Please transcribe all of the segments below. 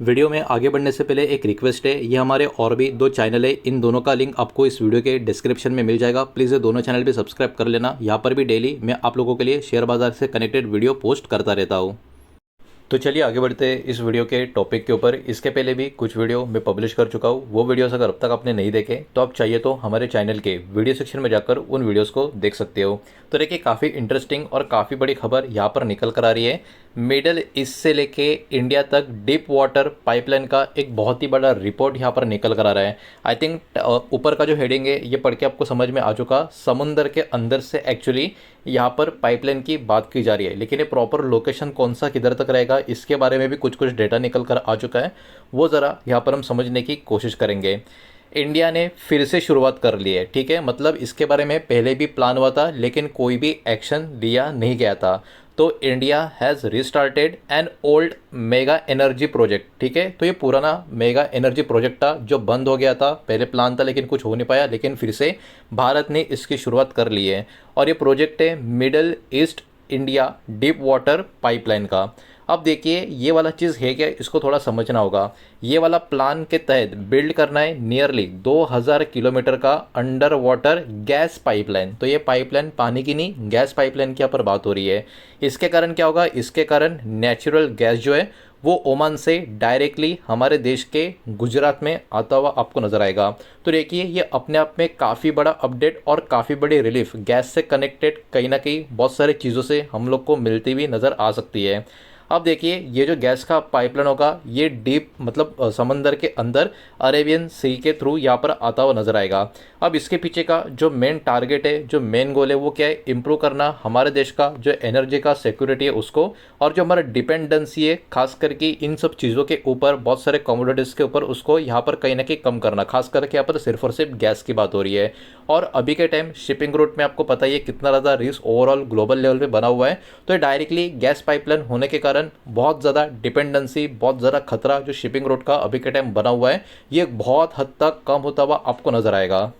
Video में आगे बढ़ने से पहले एक रिक्वेस्ट है, ये हमारे और भी दो चैनल है, इन दोनों का लिंक आपको इस वीडियो के डिस्क्रिप्शन में मिल जाएगा। प्लीज़ ये दोनों चैनल भी सब्सक्राइब कर लेना। यहाँ पर भी डेली मैं आप लोगों के लिए शेयर बाज़ार से कनेक्टेड वीडियो पोस्ट करता रहता हूँ। तो चलिए आगे बढ़ते हैं इस वीडियो के टॉपिक के ऊपर। इसके पहले भी कुछ वीडियो मैं पब्लिश कर चुका हूँ, वो वीडियोस अगर अब तक आपने नहीं देखे तो आप चाहिए तो हमारे चैनल के वीडियो सेक्शन में जाकर उन वीडियोस को देख सकते हो। तो देखिए, काफ़ी इंटरेस्टिंग और काफ़ी बड़ी खबर यहाँ पर निकल कर आ रही है। मिडल ईस्ट से लेके इंडिया तक डीप वाटर पाइपलाइन का एक बहुत ही बड़ा रिपोर्ट यहाँ पर निकल कर आ रहा है। आई थिंक ऊपर का जो हेडिंग है ये पढ़ के आपको समझ में आ चुका, समुंदर के अंदर से एक्चुअली यहाँ पर पाइपलाइन की बात की जा रही है। लेकिन ये प्रॉपर लोकेशन कौन सा किधर तक रहेगा, इसके बारे में भी कुछ कुछ डेटा निकल कर आ चुका है, वो ज़रा यहाँ पर हम समझने की कोशिश करेंगे। इंडिया ने फिर से शुरुआत कर ली है, ठीक है। मतलब इसके बारे में पहले भी प्लान हुआ था लेकिन कोई भी एक्शन लिया नहीं गया था। तो India has restarted an old mega energy project, ठीक है। तो ये पुराना मेगा एनर्जी प्रोजेक्ट था जो बंद हो गया था, पहले प्लान था लेकिन कुछ हो नहीं पाया, लेकिन फिर से भारत ने इसकी शुरुआत कर ली है। और ये प्रोजेक्ट है middle east India deep water pipeline का। अब देखिए, ये वाला चीज़ है क्या, इसको थोड़ा समझना होगा। ये वाला प्लान के तहत बिल्ड करना है नियरली 2000 किलोमीटर का अंडर वाटर गैस पाइपलाइन। तो ये पाइपलाइन पानी की नहीं, गैस पाइपलाइन की यहाँ पर बात हो रही है। इसके कारण क्या होगा, इसके कारण नेचुरल गैस जो है वो ओमान से डायरेक्टली हमारे देश के गुजरात में आता हुआ आपको नज़र आएगा। तो देखिए, ये अपने आप में काफ़ी बड़ा अपडेट और काफ़ी बड़ी रिलीफ, गैस से कनेक्टेड कहीं ना कहीं बहुत सारे चीज़ों से हम लोग को मिलती हुई नज़र आ सकती है। अब देखिए, ये जो गैस का पाइपलाइन होगा ये डीप मतलब समंदर के अंदर अरेबियन सी के थ्रू यहाँ पर आता हुआ नजर आएगा। अब इसके पीछे का जो मेन टारगेट है, जो मेन गोल है, वो क्या है, इम्प्रूव करना हमारे देश का जो एनर्जी का सिक्योरिटी है उसको, और जो हमारा डिपेंडेंसी है खास करके इन सब चीज़ों के ऊपर, बहुत सारे कमोडिटीज़ के ऊपर, उसको यहाँ पर कहीं ना कहीं कम करना। खास करके यहाँ पर सिर्फ और सिर्फ गैस की बात हो रही है। और अभी के टाइम शिपिंग रूट में आपको पता ही है कितना ज़्यादा रिस्क ओवरऑल ग्लोबल लेवल पे बना हुआ है। तो ये डायरेक्टली गैस पाइपलाइन होने के कारण बहुत ज़्यादा डिपेंडेंसी, बहुत ज़्यादा खतरा जो शिपिंग रूट का अभी के टाइम बना हुआ है, ये बहुत हद तक कम होता हुआ आपको नजर आएगा।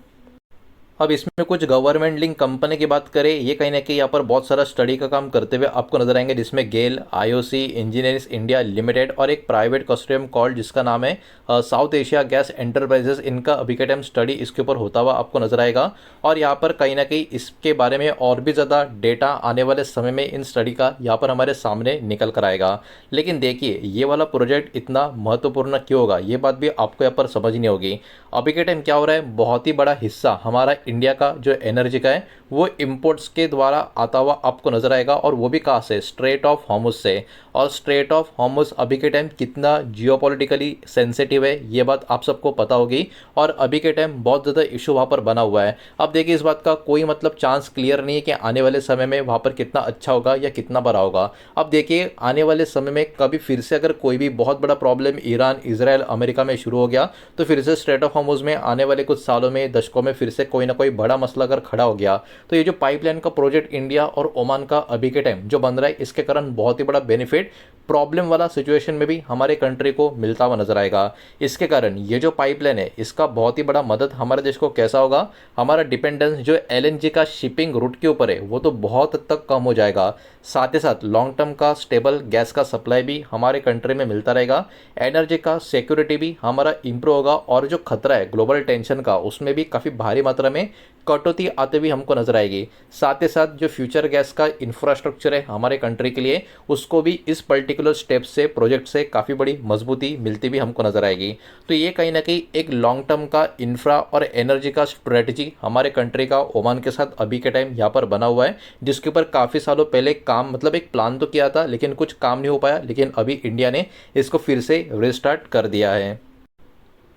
अब इसमें कुछ गवर्नमेंट लिंक कंपनी की बात करें, ये कहीं ना कहीं यहाँ पर बहुत सारा स्टडी का काम करते हुए आपको नजर आएंगे, जिसमें गेल, आईओसी, इंजीनियर्स इंडिया लिमिटेड और एक प्राइवेट कंसोर्टियम कॉल्ड जिसका नाम है साउथ एशिया गैस एंटरप्राइजेस, इनका अभी के टाइम स्टडी इसके ऊपर होता हुआ आपको नजर आएगा। और यहाँ पर कहीं ना कहीं इसके बारे में और भी ज़्यादा डेटा आने वाले समय में इन स्टडी का यहाँ पर हमारे सामने निकल कर आएगा। लेकिन देखिए, ये वाला प्रोजेक्ट इतना महत्वपूर्ण क्यों होगा, ये बात भी आपको यहाँ पर समझनी होगी। अभी के टाइम क्या हो रहा है, बहुत ही बड़ा हिस्सा हमारा इंडिया का जो एनर्जी का है वो इंपोर्ट्स के द्वारा आता हुआ आपको नजर आएगा, और वो भी कहाँ से, स्ट्रेट ऑफ हॉर्मुज से। और स्ट्रेट ऑफ हॉर्मुज अभी के टाइम कितना जियोपॉलिटिकली सेंसिटिव है ये बात आप सबको पता होगी, और अभी के टाइम बहुत ज़्यादा इशू वहाँ पर बना हुआ है। अब देखिए, इस बात का कोई मतलब चांस क्लियर नहीं है कि आने वाले समय में वहाँ पर कितना अच्छा होगा या कितना बुरा होगा। अब देखिए, आने वाले समय में कभी फिर से अगर कोई भी बहुत बड़ा प्रॉब्लम ईरान, इजराइल, अमेरिका में शुरू हो गया, तो फिर से स्ट्रेट ऑफ हॉर्मुज में आने वाले कुछ सालों में, दशकों में फिर से कोई ना कोई बड़ा मसला अगर खड़ा हो गया, तो ये जो पाइपलाइन का प्रोजेक्ट इंडिया और ओमान का अभी के टाइम जो बन रहा है, इसके कारण बहुत ही बड़ा बेनिफिट प्रॉब्लम वाला सिचुएशन में भी हमारे कंट्री को मिलता हुआ नजर आएगा। इसके कारण ये जो पाइपलाइन है इसका बहुत ही बड़ा मदद हमारे देश को कैसा होगा, हमारा डिपेंडेंस जो एलएनजी का शिपिंग रूट के ऊपर है वो तो बहुत हद तक कम हो जाएगा। साथ ही साथ लॉन्ग टर्म का स्टेबल गैस का सप्लाई भी हमारे कंट्री में मिलता रहेगा, एनर्जी का सिक्योरिटी भी हमारा इंप्रूव होगा, और जो खतरा है ग्लोबल टेंशन का उसमें भी काफ़ी भारी मात्रा में कटौती आते हुए हमको नजर आएगी। साथ ही साथ जो फ्यूचर गैस का इंफ्रास्ट्रक्चर है हमारे कंट्री के लिए, उसको भी इस पर्टिकुलर स्टेप से, प्रोजेक्ट से काफ़ी बड़ी मजबूती मिलती भी हमको नजर आएगी। तो ये कहीं ना कहीं एक लॉन्ग टर्म का इंफ्रा और एनर्जी का स्ट्रेटजी हमारे कंट्री का ओमान के साथ अभी के टाइम यहाँ पर बना हुआ है, जिसके ऊपर काफ़ी सालों पहले काम, मतलब एक प्लान तो किया था लेकिन कुछ काम नहीं हो पाया, लेकिन अभी इंडिया ने इसको फिर से रिस्टार्ट कर दिया है।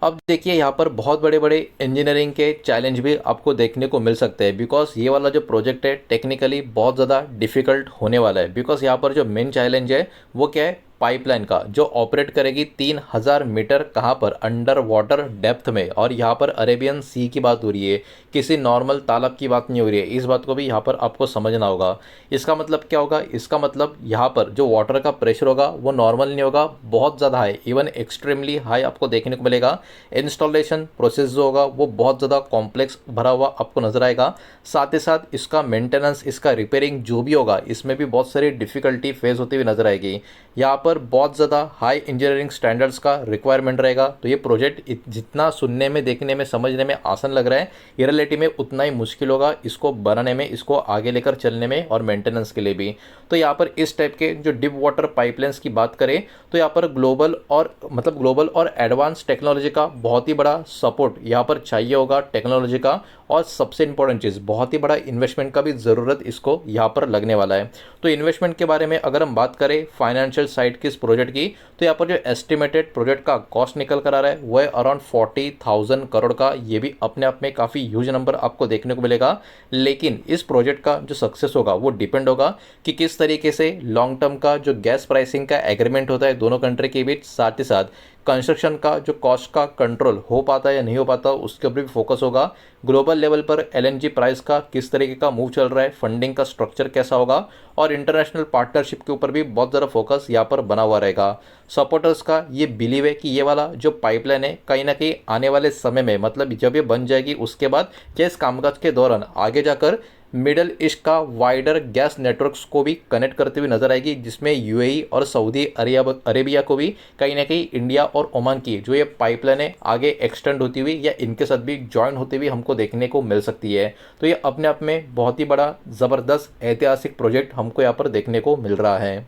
अब देखिए, यहाँ पर बहुत बड़े बड़े इंजीनियरिंग के चैलेंज भी आपको देखने को मिल सकते हैं, बिकॉज ये वाला जो प्रोजेक्ट है टेक्निकली बहुत ज़्यादा डिफिकल्ट होने वाला है। बिकॉज यहाँ पर जो मेन चैलेंज है वो क्या है, पाइपलाइन का, जो ऑपरेट करेगी 3000 मीटर कहाँ पर, अंडर वाटर डेप्थ में। और यहाँ पर अरेबियन सी की बात हो रही है, किसी नॉर्मल तालाब की बात नहीं हो रही है। इस बात को भी यहाँ पर आपको समझना होगा। इसका मतलब क्या होगा, इसका मतलब यहाँ पर जो वाटर का प्रेशर होगा वो नॉर्मल नहीं होगा, बहुत ज़्यादा हाई, इवन एक्सट्रीमली हाई आपको देखने को मिलेगा। इंस्टॉलेशन प्रोसेस जो होगा वो बहुत ज़्यादा कॉम्प्लेक्स भरा हुआ आपको नजर आएगा। साथ ही साथ इसका मेंटेनेंस, इसका रिपेयरिंग जो भी होगा, इसमें भी बहुत सारी डिफिकल्टी फेस होती हुई नजर आएगी। यहाँ पर पर बहुत ज़्यादा हाई इंजीनियरिंग स्टैंडर्ड्स का रिक्वायरमेंट रहेगा। तो ये प्रोजेक्ट जितना सुनने में, देखने में, समझने में आसान लग रहा है, ये रियलिटी में उतना ही मुश्किल होगा इसको बनाने में, इसको आगे लेकर चलने में और मेंटेनेंस के लिए भी। तो यहाँ पर इस टाइप के जो डीप वाटर पाइपलाइंस की बात करें तो यहाँ पर ग्लोबल और एडवांस टेक्नोलॉजी का बहुत ही बड़ा सपोर्ट यहाँ पर चाहिए होगा, टेक्नोलॉजी का। और सबसे इंपॉर्टेंट चीज़, बहुत ही बड़ा इन्वेस्टमेंट का भी ज़रूरत इसको यहाँ पर लगने वाला है। तो इन्वेस्टमेंट के बारे में अगर हम बात करें फाइनेंशियल साइड की इस प्रोजेक्ट की, तो यहाँ पर जो एस्टिमेटेड प्रोजेक्ट का कॉस्ट निकल कर आ रहा है वो है अराउंड 40,000 करोड़ का। ये भी अपने आप में काफ़ी ह्यूज नंबर आपको देखने को मिलेगा। लेकिन इस प्रोजेक्ट का जो सक्सेस होगा वो डिपेंड होगा कि किस तरीके से लॉन्ग टर्म का जो गैस प्राइसिंग का एग्रीमेंट होता है दोनों कंट्री के बीच, साथ ही साथ कंस्ट्रक्शन का जो कॉस्ट का कंट्रोल हो पाता है या नहीं हो पाता, उसके ऊपर भी फोकस होगा। ग्लोबल लेवल पर एलएनजी प्राइस का किस तरीके का मूव चल रहा है, फंडिंग का स्ट्रक्चर कैसा होगा, और इंटरनेशनल पार्टनरशिप के ऊपर भी बहुत ज़्यादा फोकस यहाँ पर बना हुआ रहेगा। सपोर्टर्स का ये बिलीव है कि ये वाला जो पाइपलाइन है कहीं ना कहीं आने वाले समय में, मतलब जब ये बन जाएगी उसके बाद या इस कामकाज के दौरान आगे जाकर मिडल ईस्ट का वाइडर गैस नेटवर्क्स को भी कनेक्ट करते हुए नजर आएगी, जिसमें यूएई और सऊदी अरेबिया को भी कहीं ना कहीं इंडिया और ओमान की जो ये पाइपलाइन है आगे एक्सटेंड होती हुई या इनके साथ भी ज्वाइन होती हुई हमको देखने को मिल सकती है। तो ये अपने आप में बहुत ही बड़ा ज़बरदस्त ऐतिहासिक प्रोजेक्ट हमको यहाँ पर देखने को मिल रहा है।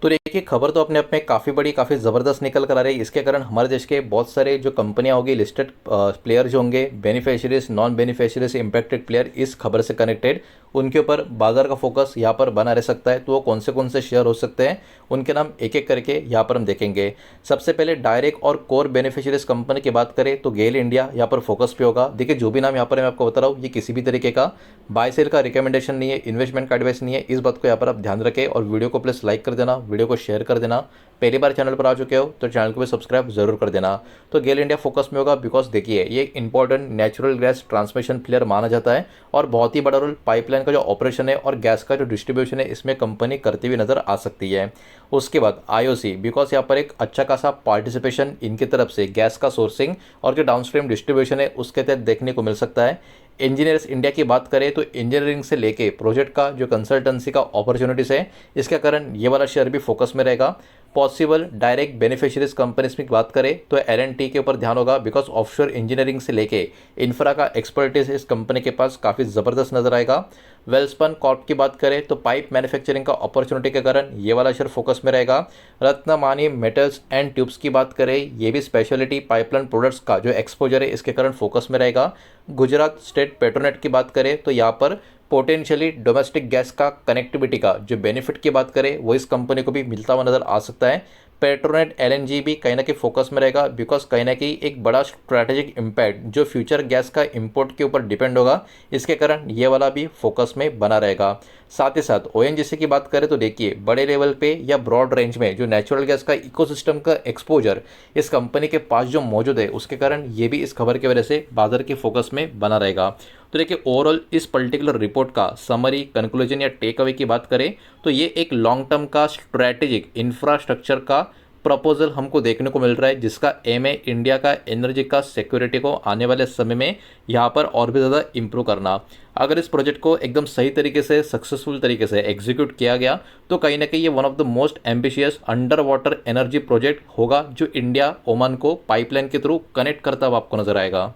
तो देखिए, खबर तो अपने आप में काफ़ी बड़ी, काफ़ी ज़बरदस्त निकल कर आ रही है। इसके कारण हमारे देश के बहुत सारे जो कंपनियां होंगी, लिस्टेड प्लेयर जो होंगे, beneficiaries, non beneficiaries, impacted player इस खबर से कनेक्टेड, उनके ऊपर बाजार का फोकस यहाँ पर बना रह सकता है। तो वो कौन से शेयर हो सकते हैं, उनके नाम एक एक करके यहाँ पर हम देखेंगे। सबसे पहले डायरेक्ट और कोर बेनिफिशियरीज कंपनी की बात करें तो गेल इंडिया यहाँ पर फोकस पे होगा। देखिए, जो भी नाम यहाँ पर मैं आपको बता रहा हूँ, ये किसी भी तरीके का बाय सेल का रिकमेंडेशन नहीं है, इन्वेस्टमेंट का एडवाइस नहीं है। इस बात को यहाँ पर आप ध्यान रखें और वीडियो को प्लीज़ लाइक कर देना, वीडियो को शेयर कर देना। पहली बार चैनल पर आ चुके हो तो चैनल को भी सब्सक्राइब जरूर कर देना। तो गेल इंडिया फोकस में होगा बिकॉज देखिए, ये एक important natural gas transmission player माना जाता है और बहुत ही बड़ा रोल पाइपलाइन का जो ऑपरेशन है और गैस का जो डिस्ट्रीब्यूशन है इसमें कंपनी करती हुई नजर आ सकती है। उसके बाद आईओसी, बिकॉज यहाँ पर एक अच्छा खासा पार्टिसिपेशन इनकी तरफ से गैस का सोर्सिंग और जो डाउनस्ट्रीम डिस्ट्रीब्यूशन है उसके तहत देखने को मिल सकता है। इंजीनियर्स इंडिया की बात करें तो इंजीनियरिंग से लेके प्रोजेक्ट का जो कंसल्टेंसी का अपॉर्चुनिटीज़ है, इसके कारण ये वाला शेयर भी फोकस में रहेगा। पॉसिबल डायरेक्ट बेनिफिशियरीज कंपनीज की बात करें तो एल&टी के ऊपर ध्यान होगा, बिकॉज ऑफशोर इंजीनियरिंग से लेके इंफ्रा का एक्सपर्टीज इस कंपनी के पास काफ़ी ज़बरदस्त नजर आएगा। वेल्सपन कॉर्प की बात करें तो पाइप मैन्युफैक्चरिंग का अपॉर्चुनिटी के कारण ये वाला शेयर फोकस में रहेगा। रत्नमानी मेटल्स एंड ट्यूब्स की बात करें, ये भी स्पेशलिटी पाइपलाइन प्रोडक्ट्स का जो एक्सपोजर है इसके कारण फोकस में रहेगा। गुजरात स्टेट पेट्रोनेट की बात करें तो यहाँ पर पोटेंशियली डोमेस्टिक गैस का कनेक्टिविटी का जो बेनिफिट की बात करें वो इस कंपनी को भी मिलता हुआ नजर आ सकता है। पेट्रोनेट एलएनजी भी कहीं ना कहीं फोकस में रहेगा, बिकॉज कहीं ना कहीं एक बड़ा स्ट्रैटेजिक इम्पैक्ट जो फ्यूचर गैस का इंपोर्ट के ऊपर डिपेंड होगा, इसके कारण ये वाला भी फोकस में बना रहेगा। साथ ही साथ ओएनजीसी की बात करें तो देखिए, बड़े लेवल पे या ब्रॉड रेंज में जो नेचुरल गैस का इकोसिस्टम का एक्सपोजर इस कंपनी के पास जो मौजूद है उसके कारण ये भी इस खबर की वजह से बाजार के फोकस में बना रहेगा। तो देखिए, ओवरऑल इस पर्टिकुलर रिपोर्ट का समरी, कंक्लूजन या टेक अवे की बात करें तो ये एक लॉन्ग टर्म का स्ट्रैटेजिक इंफ्रास्ट्रक्चर का प्रपोजल हमको देखने को मिल रहा है, जिसका एम है इंडिया का एनर्जी का सिक्योरिटी को आने वाले समय में यहाँ पर और भी ज़्यादा इंप्रूव करना। अगर इस प्रोजेक्ट को एकदम सही तरीके से, सक्सेसफुल तरीके से एग्जीक्यूट किया गया तो कहीं ना कहीं ये one of the most ambitious under water energy project होगा जो इंडिया ओमान को पाइपलाइन के थ्रू कनेक्ट करता हुआ आपको नजर आएगा।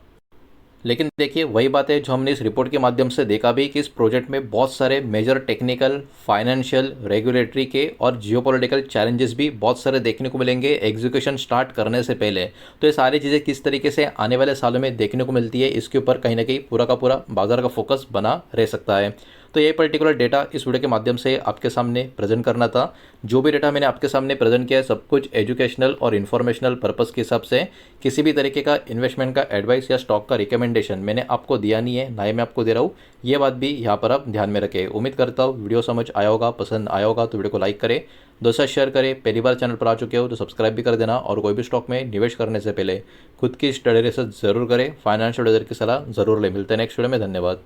लेकिन देखिए, वही बात है जो हमने इस रिपोर्ट के माध्यम से देखा भी कि इस प्रोजेक्ट में बहुत सारे मेजर टेक्निकल, फाइनेंशियल, रेगुलेटरी के और जियोपॉलिटिकल चैलेंजेस भी बहुत सारे देखने को मिलेंगे एग्जीक्यूशन स्टार्ट करने से पहले। तो ये सारी चीज़ें किस तरीके से आने वाले सालों में देखने को मिलती है, इसके ऊपर कहीं ना कहीं पूरा का पूरा बाजार का फोकस बना रह सकता है। तो ये पर्टिकुलर डेटा इस वीडियो के माध्यम से आपके सामने प्रेजेंट करना था। जो भी डेटा मैंने आपके सामने प्रेजेंट किया है सब कुछ एजुकेशनल और इन्फॉर्मेशनल पर्पस के हिसाब से, किसी भी तरीके का इन्वेस्टमेंट का एडवाइस या स्टॉक का रिकमेंडेशन मैंने आपको दिया नहीं है, ना ही मैं आपको दे रहा हूँ। ये बात भी यहाँ पर आप ध्यान में रखें। उम्मीद करता हूँ वीडियो समझ आया होगा, पसंद आया होगा तो वीडियो को लाइक करें, दोस्तों शेयर करें। पहली बार चैनल पर आ चुके हो तो सब्सक्राइब भी कर देना और कोई भी स्टॉक में निवेश करने से पहले खुद की स्टडी रिसर्च जरूर करें, फाइनेंशियल एडवाइजर की सलाह जरूर ले। मिलते हैं नेक्स्ट वीडियो में, धन्यवाद।